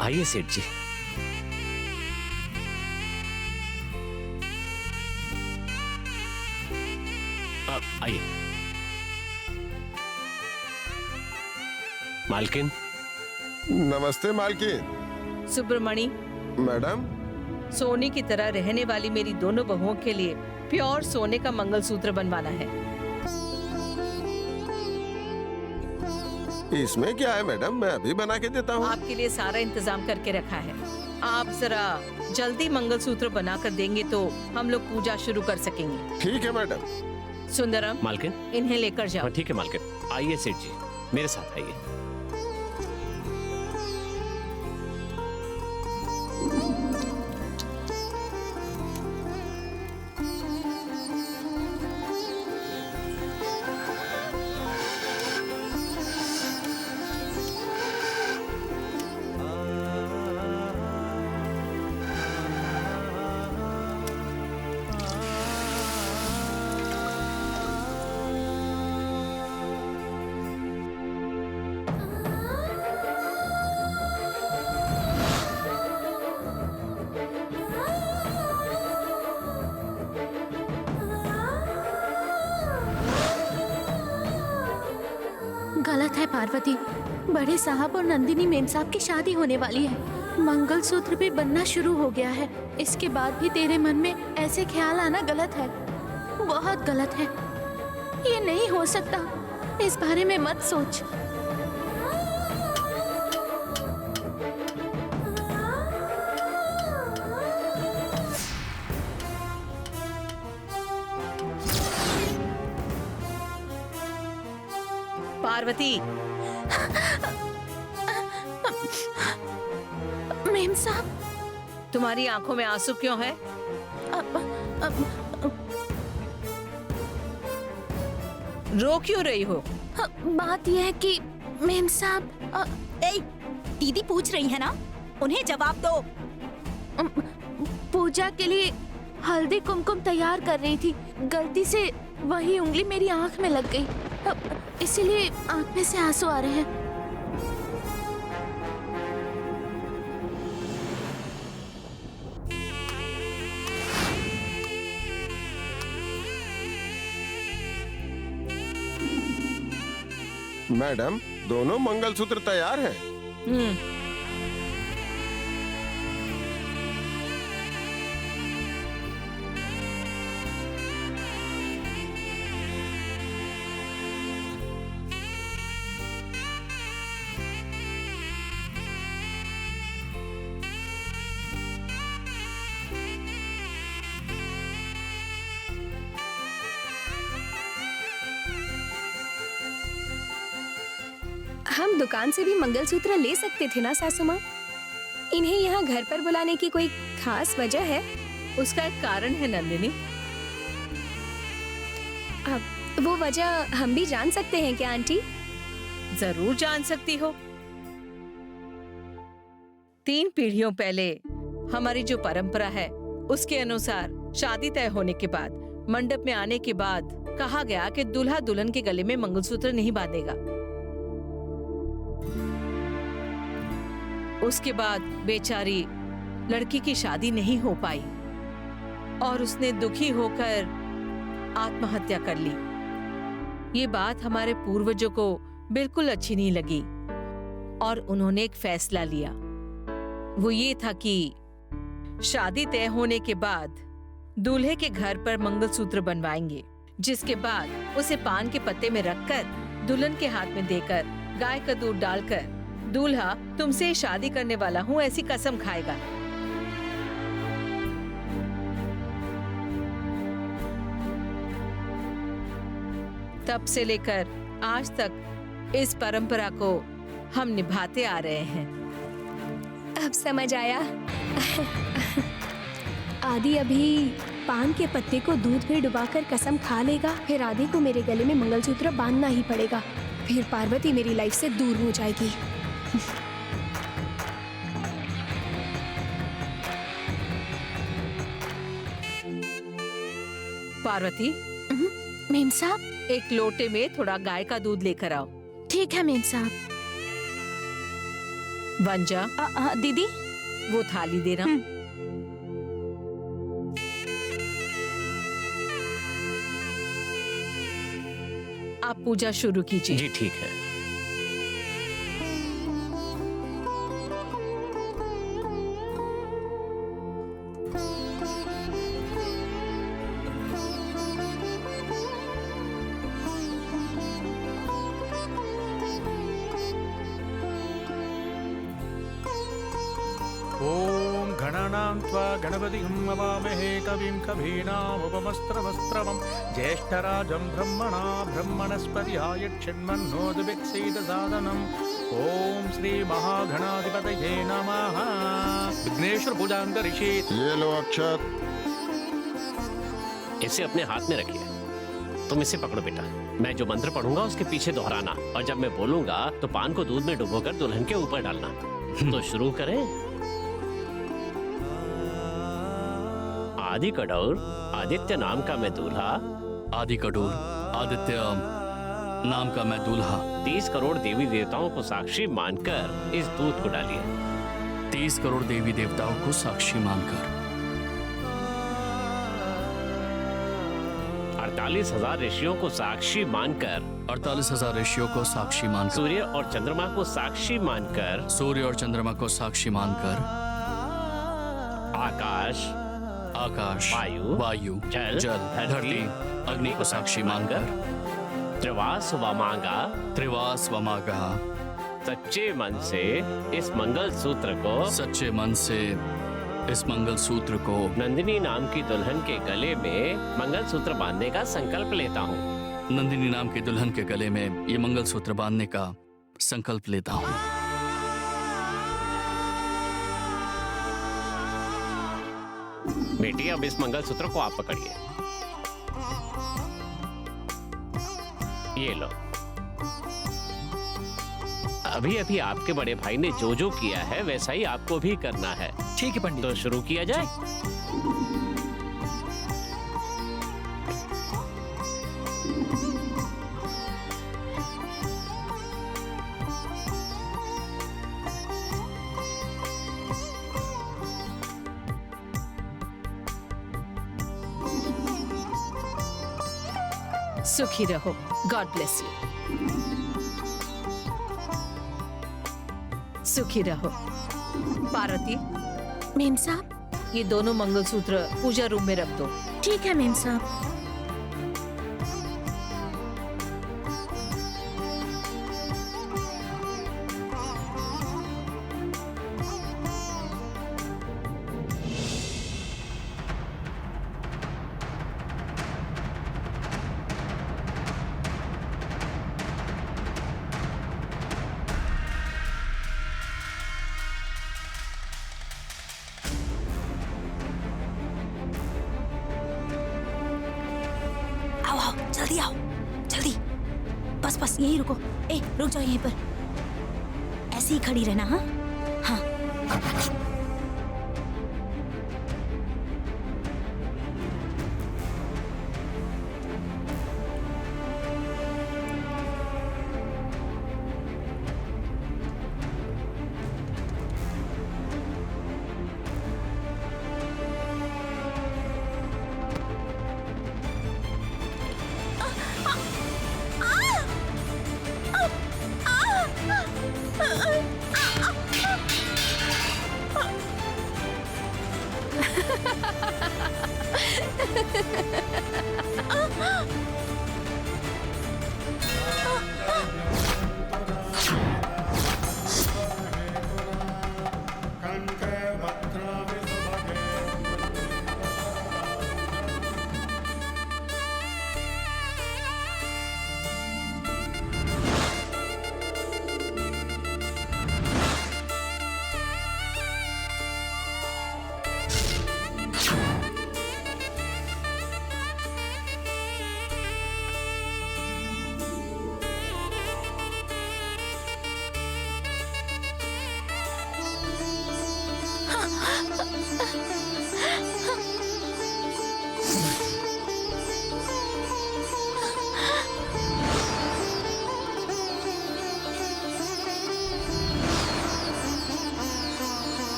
आइए सेठ जी। आइए। मालकिन। नमस्ते मालकिन। सुब्रमणि, मैडम, सोने की तरह रहने वाली मेरी दोनों बहुओं के लिए प्योर सोने का मंगलसूत्र बनवाना है। इसमें क्या है मैडम, मैं अभी बना के देता हूँ। आपके लिए सारा इंतजाम करके रखा है। आप जरा जल्दी मंगलसूत्र बनाकर देंगे तो हम लोग पूजा शुरू कर सकेंगे। ठीक है मैडम। सुंदरम, मालकिन। इन्हें लेकर जाओ। हाँ ठीक है मालकिन। आइए सेठ जी, मेरे साथ आइए। गलत है पार्वती। बड़े साहब और नंदिनी मेम साहब की शादी होने वाली है। मंगलसूत्र भी बनना शुरू हो गया है। इसके बाद भी तेरे मन में ऐसे ख्याल आना गलत है, बहुत गलत है। ये नहीं हो सकता। इस बारे में मत सोच। पार्वती, मेम साहब, तुम्हारी आंखों में आंसू क्यों है? रो क्यों रही हो? बात यह है कि मेम साहब, दीदी पूछ रही है ना, उन्हें जवाब दो। पूजा के लिए हल्दी कुमकुम तैयार कर रही थी, गलती से वही उंगली मेरी आंख में लग गई, इसीलिए आंख में से आंसू आ रहे हैं। मैडम, दोनों मंगलसूत्र तैयार हैं। हम दुकान से भी मंगलसूत्र ले सकते थे ना सासू माँ? इन्हें यहाँ घर पर बुलाने की कोई खास वजह है? उसका एक कारण है नंदिनी। अब वो वजह हम भी जान सकते हैं क्या आंटी? जरूर जान सकती हो। 3 पीढ़ियों पहले हमारी जो परंपरा है उसके अनुसार शादी तय होने के बाद मंडप में आने के बाद कहा गया कि दूल्हा दुल्हन के गले में मंगलसूत्र नहीं बांधेगा। उसके बाद बेचारी लड़की की शादी नहीं हो पाई और उसने दुखी होकर आत्महत्या कर ली। ये बात हमारे पूर्वजों को बिल्कुल अच्छी नहीं लगी और उन्होंने एक फैसला लिया। वो ये था कि शादी तय होने के बाद दूल्हे के घर पर मंगलसूत्र बनवाएंगे, जिसके बाद उसे पान के पत्ते में रखकर दुल्हन के हाथ में देकर गाय का दूध डालकर दूल्हा तुमसे शादी करने वाला हूँ ऐसी कसम खाएगा। तब से लेकर आज तक इस परंपरा को हम निभाते आ रहे हैं। अब समझ आया। आदि अभी पान के पत्ते को दूध में डुबाकर कसम खा लेगा, फिर आदि को मेरे गले में मंगलसूत्र बांधना ही पड़ेगा, फिर पार्वती मेरी लाइफ से दूर हो जाएगी। पार्वती, मेम साहब। एक लोटे में थोड़ा गाय का दूध लेकर आओ। ठीक है मेम साहब। वंजा, दीदी। वो थाली देना। आप पूजा शुरू कीजिए। जी ठीक है। ॐ गणानां त्वा गणपतिं हवामहे कविं कवीनामुपमस्त्रवस्त्रवं ज्येष्ठराजं ब्रह्मणा ब्रह्मणस्पतिहाय क्षिन्मन्नोदभिक्षेदसादनम् ॐ श्रीमहागणाधिपतये नमः। विघ्नेश्वर पूजां करिष्येत्। ये लो अक्षत। इसे अपने हाथ में रखिए। तुम इसे पकड़ो बेटा। मैं जो मंत्र पढ़ूंगा उसके पीछे दोहराना, और जब मैं बोलूंगा तो पान को दूध में डुबोकर दुल्हन के ऊपर डालना। तो शुरू करें। आदि कठोर आदित्य नाम का मैं दूल्हा, आदि कठोर आदित्य नाम का मैं दूल्हा 30 करोड़ देवी देवताओं को साक्षी मानकर इस दूध को डालिए। 30 करोड़ देवी देवताओं को साक्षी मानकर 48,000 ऋषियों को साक्षी मानकर 48,000 ऋषियों को साक्षी मानकर सूर्य और चंद्रमा को साक्षी मानकर सूर्य और चंद्रमा को साक्षी मानकर आकाश वायु जल धरती अग्नि को साक्षी मानकर त्रिवास व मागा सच्चे मन से इस मंगल सूत्र को नंदिनी नाम की दुल्हन के गले में मंगल सूत्र बांधने का संकल्प लेता हूँ। नंदिनी नाम की दुल्हन के गले में ये मंगल सूत्र बांधने का संकल्प लेता हूँ। बेटी, अब इस मंगल सूत्र को आप पकड़िए। ये लो। अभी अभी आपके बड़े भाई ने जो जो किया है वैसा ही आपको भी करना है। ठीक है पंडित। तो शुरू किया जाए। सुखी रहो। God bless you. सुखी रहो। पार्वती, मेम साहब। ये दोनों मंगलसूत्र पूजा रूम में रख दो। ठीक है मेम साहब। आओ जल्दी आओ, जल्दी। बस यहीं रुको। रुक जाओ यहीं पर। ऐसे ही खड़ी रहना। हाँ हाँ।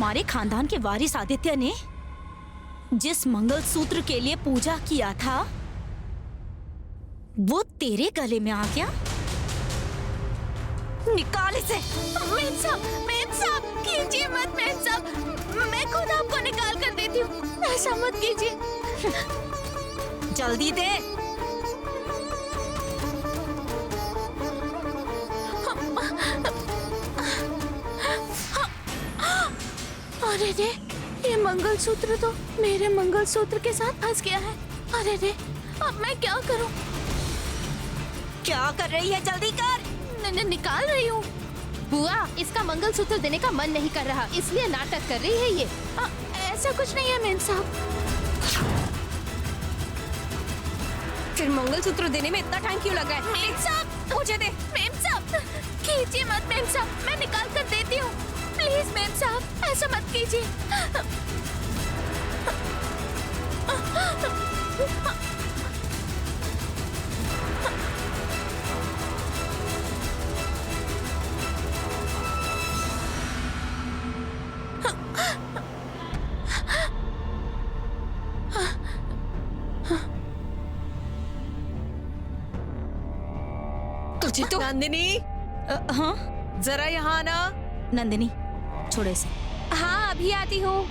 हमारे खानदान के वारिस आदित्य ने जिस मंगलसूत्र के लिए पूजा किया था वो तेरे गले में आ गया। निकाल इसे। मेम साहब कीजिए मत मेम साहब, मैं खुद आपको निकाल कर देती हूँ, ऐसा मत कीजिए। जल्दी दे। अरे रे, ये मंगलसूत्र तो मेरे मंगलसूत्र के साथ फंस गया है। अरे रे, अब मैं क्या करूं? क्या कर रही है? जल्दी कर। निकाल रही हूँ। बुआ, इसका मंगलसूत्र देने का मन नहीं कर रहा, इसलिए नाटक कर रही है ये। ऐसा कुछ नहीं है मेम साहब। फिर मंगलसूत्र देने में इतना टाइम क्यों लगा है? मेम साहब मुझे दे। मेम साहब कीजिए मत मेम साहब, मैं निकाल कर देती हूँ। प्लीज मेम साहब ऐसा मत कीजिए। तुझे तो नंदिनी, हाँ जरा यहाँ आना। नंदिनी, छोड़ इसे। हाँ अभी आती हूँ।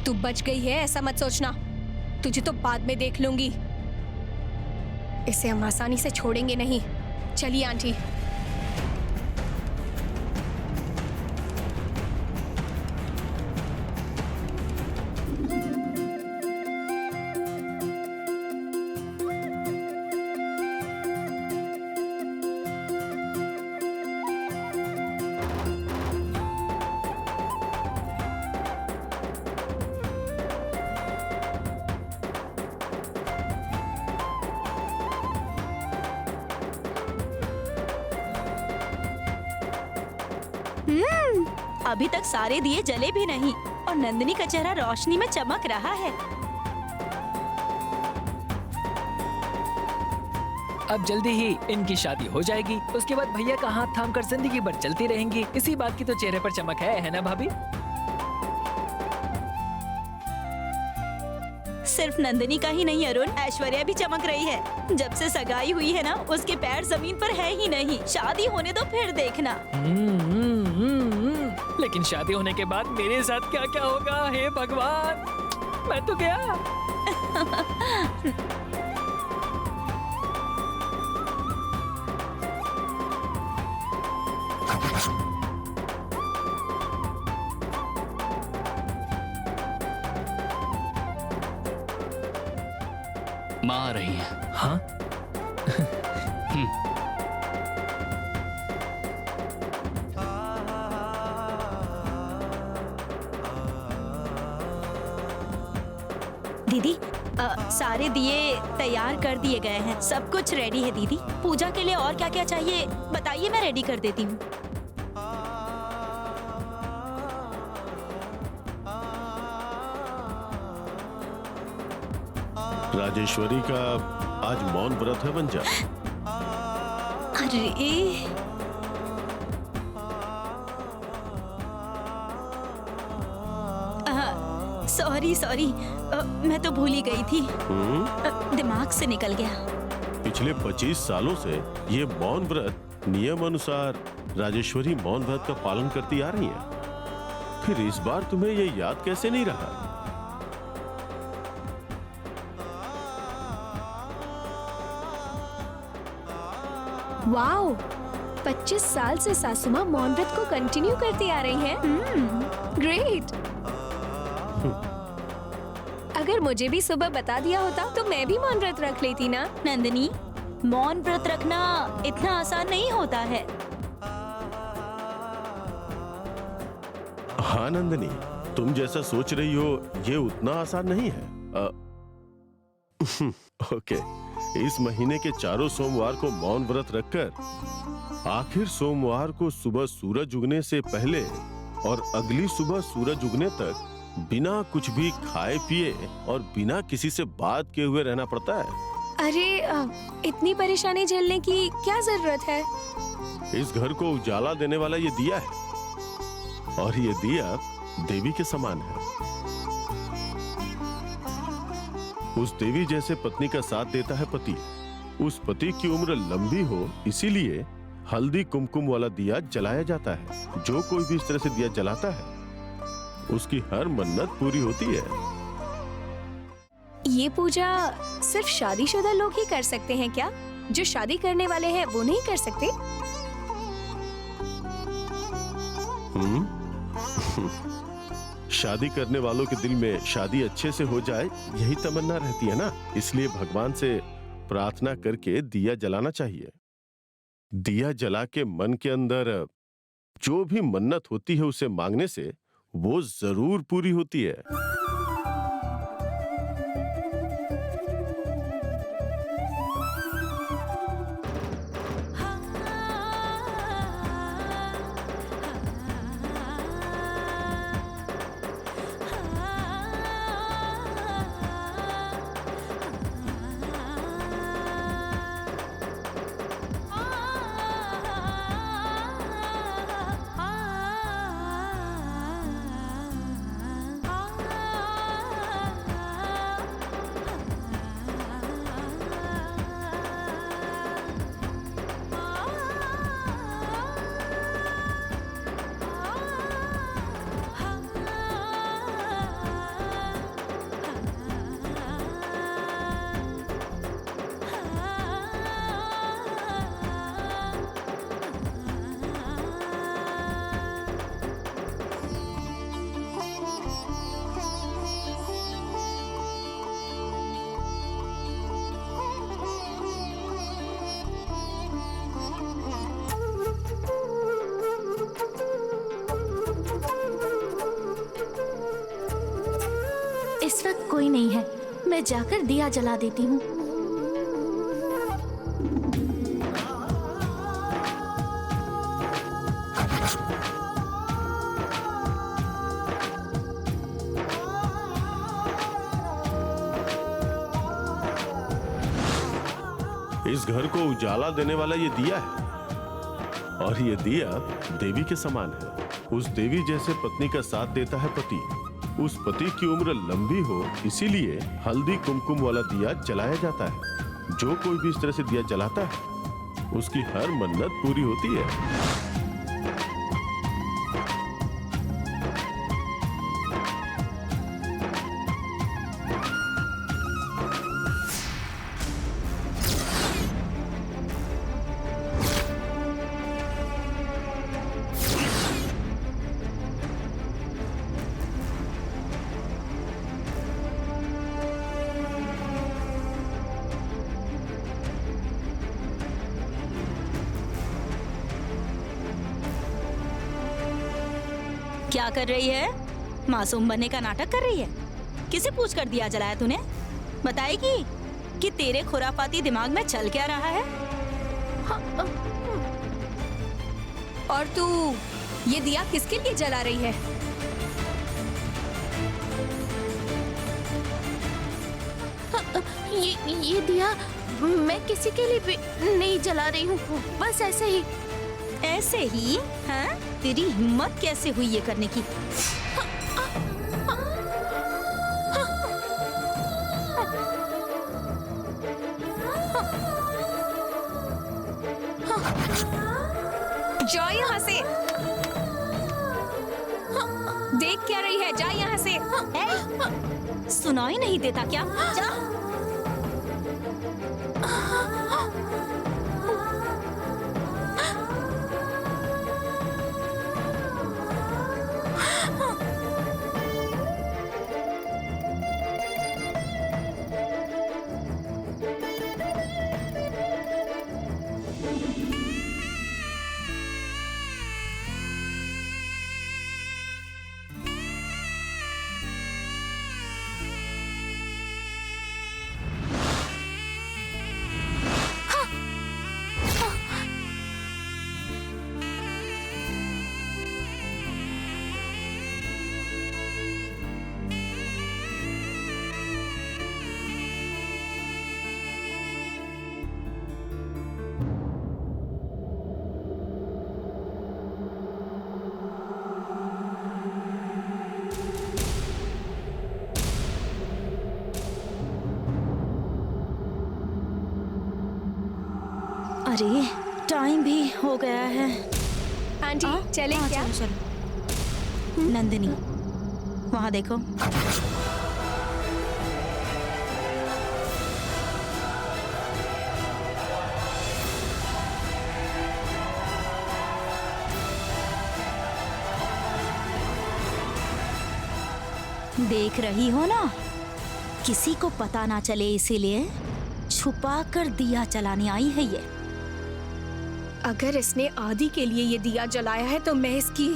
तू बच गई है ऐसा मत सोचना, तुझे तो बाद में देख लूंगी। इसे हम आसानी से छोड़ेंगे नहीं। चलिए आंटी। अभी तक सारे दिए जले भी नहीं और नंदिनी का चेहरा रोशनी में चमक रहा है। अब जल्दी ही इनकी शादी हो जाएगी, उसके बाद भैया का हाथ थाम कर जिंदगी भर चलती रहेंगी। इसी बात की तो चेहरे पर चमक है ना भाभी? सिर्फ नंदिनी का ही नहीं अरुण, ऐश्वर्या भी चमक रही है। जब से सगाई हुई है ना, उसके पैर जमीन पर है ही नहीं। शादी होने दो फिर देखना। लेकिन शादी होने के बाद मेरे साथ क्या क्या होगा? हे भगवान, मैं तो गया। माँ आ रही है। हाँ? दीदी, सारे दिए तैयार कर दिए गए हैं। सब कुछ रेडी है दीदी। पूजा के लिए और क्या क्या चाहिए बताइए, मैं रेडी कर देती हूँ। राजेश्वरी का आज मौन व्रत है बंजा। अरे सॉरी, मैं तो भूल ही गई थी। दिमाग से निकल गया। पिछले 25 सालों से ये मौन व्रत नियम अनुसार राजेश्वरी मौन व्रत का पालन करती आ रही है। फिर इस बार तुम्हें ये याद कैसे नहीं रहा? वाओ, 25 साल से सासू माँ मौन व्रत को कंटिन्यू करती आ रही हैं। ग्रेट। अगर मुझे भी सुबह बता दिया होता तो मैं भी मौन व्रत रख लेती ना। नंदिनी, मौन व्रत रखना इतना आसान नहीं होता है। हाँ नंदिनी, तुम जैसा सोच रही हो ये उतना आसान नहीं है। ओके, इस महीने के चारों सोमवार को मौन व्रत रखकर आखिर सोमवार को सुबह सूरज उगने से पहले और अगली सुबह सूरज उगने तक बिना कुछ भी खाए पिए और बिना किसी से बात किए हुए रहना पड़ता है। अरे इतनी परेशानी झेलने की क्या जरूरत है? इस घर को उजाला देने वाला ये दिया है। और ये दिया देवी के समान है। उस देवी जैसे पत्नी का साथ देता है पति। उस पति की उम्र लंबी हो, इसीलिए हल्दी कुमकुम वाला दिया जलाया जाता है। जो कोई भी इस तरह से दिया जलाता है उसकी हर मन्नत पूरी होती है। ये पूजा सिर्फ शादीशुदा लोग ही कर सकते हैं क्या? जो शादी करने वाले हैं वो नहीं कर सकते? शादी करने वालों के दिल में शादी अच्छे से हो जाए, यही तमन्ना रहती है ना। इसलिए भगवान से प्रार्थना करके दिया जलाना चाहिए। दिया जला के मन के अंदर जो भी मन्नत होती है उसे मांगने से वो जरूर पूरी होती है। इस वक्त कोई नहीं है, मैं जाकर दिया जला देती हूँ। इस घर को उजाला देने वाला ये दिया है और ये दिया देवी के समान है। उस देवी जैसे पत्नी का साथ देता है पति। उस पति की उम्र लंबी हो, इसीलिए हल्दी कुमकुम वाला दिया जलाया जाता है। जो कोई भी इस तरह से दिया जलाता है उसकी हर मन्नत पूरी होती है। क्या कर रही है? मासूम बनने का नाटक कर रही है? किसे पूछ कर दिया जलाया तूने? बताएगी कि तेरे खुराफाती दिमाग में चल क्या रहा है? और तू ये दिया किसके लिए जला रही है? ये दिया मैं किसी के लिए भी नहीं जला रही हूँ, बस ऐसे ही। ऐसे ही? हाँ? तेरी हिम्मत कैसे हुई ये करने की? जाओ यहाँ से। देख क्या रही है? जा यहाँ से। सुनाई नहीं देता क्या? जा। अरे टाइम भी हो गया है। आंटी चले हाँ, क्या? चलो चलो। नंदिनी वहाँ देखो। देख रही हो ना, किसी को पता ना चले इसीलिए छुपा कर दिया जलाने आई है ये। अगर इसने आदि के लिए ये दिया जलाया है तो मैं इसकी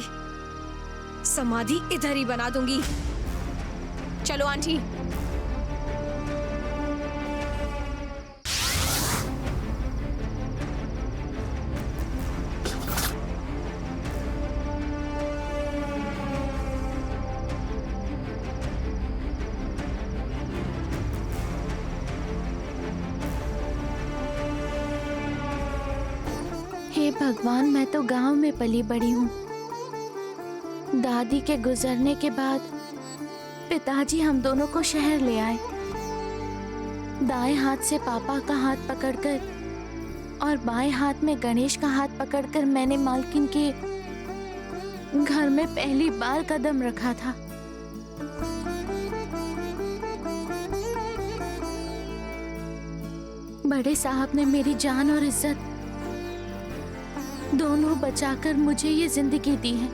समाधि इधर ही बना दूंगी। चलो आंटी। हे भगवान, मैं तो गांव में पली बड़ी हूँ। दादी के गुजरने के बाद पिताजी हम दोनों को शहर ले आए। दाएं हाथ से पापा का हाथ पकड़कर और बाएं हाथ में गणेश का हाथ पकड़कर मैंने मालकिन के घर में पहली बार कदम रखा था। बड़े साहब ने मेरी जान और इज्जत दोनों बचाकर मुझे ये जिंदगी दी है।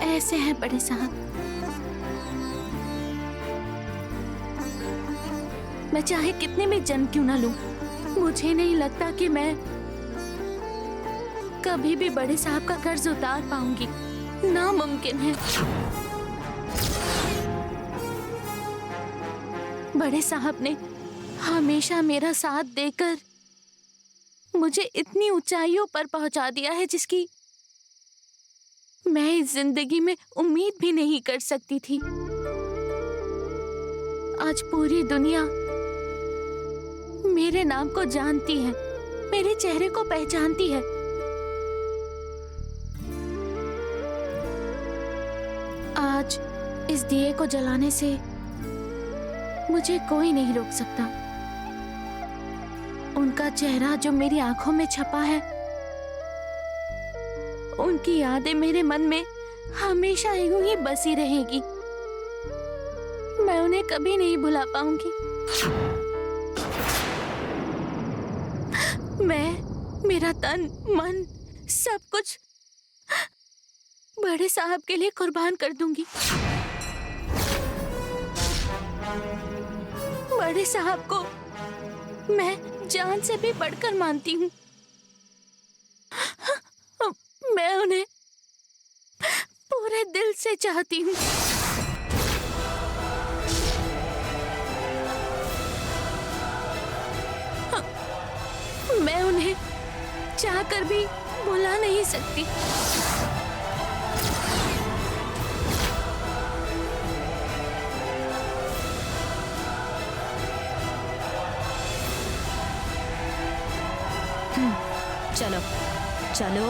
ऐसे है बड़े साहब। मैं चाहे कितने भी जन्म क्यों ना लूं, मुझे नहीं लगता कि मैं कभी भी बड़े साहब का कर्ज उतार पाऊंगी। नामुमकिन है। बड़े साहब ने हमेशा मेरा साथ देकर मुझे इतनी ऊंचाइयों पर पहुंचा दिया है जिसकी मैं इस जिंदगी में उम्मीद भी नहीं कर सकती थी। आज पूरी दुनिया मेरे नाम को जानती है, मेरे चेहरे को पहचानती है। आज इस दिए को जलाने से मुझे कोई नहीं रोक सकता। उनका चेहरा जो मेरी आंखों में छपा है, उनकी यादें मेरे मन में हमेशा यूं ही बसी रहेगी। मैं उन्हें कभी नहीं भुला पाऊंगी। मेरा तन मन सब कुछ बड़े साहब के लिए कुर्बान कर दूंगी। बड़े साहब को मैं जान से भी बढ़कर मानती हूँ। मैं उन्हें पूरे दिल से चाहती हूँ। मैं उन्हें चाहकर भी भुला नहीं सकती। चलो चलो